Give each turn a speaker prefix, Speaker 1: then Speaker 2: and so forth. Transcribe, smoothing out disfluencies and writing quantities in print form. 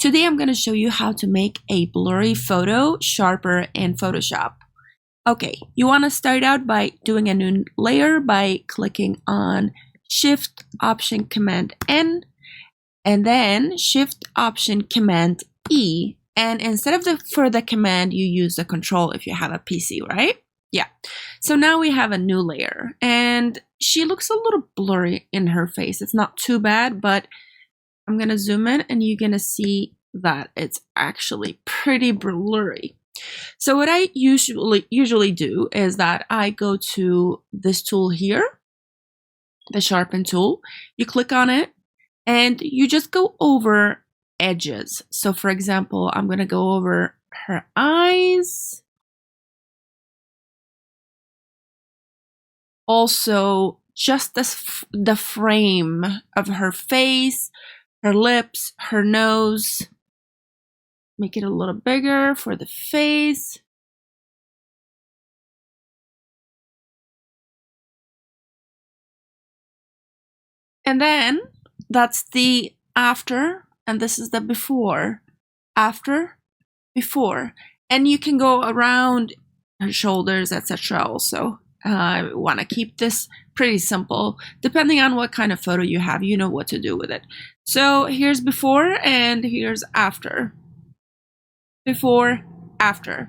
Speaker 1: Today I'm going to show you how to make a blurry photo sharper in Photoshop. Okay, you want to start out by doing a new layer by clicking on Shift Option Command N and then Shift Option Command E. And instead of for the command, you use the control if you have a PC, right? Yeah. So now we have a new layer and she looks a little blurry in her face. It's not too bad, but I'm going to zoom in and you're going to see that it's actually pretty blurry. So what I usually do is that I go to this tool here, the sharpen tool. You click on it and you just go over edges. So for example, I'm going to go over her eyes. Also, just the frame of her face, her lips, her nose. Make it a little bigger for the face. And then that's the after, and this is the before. After, before. And you can go around her shoulders, etc. also. I want to keep this pretty simple. Depending on what kind of photo you have, you know what to do with it. So here's before and here's after. Before, after.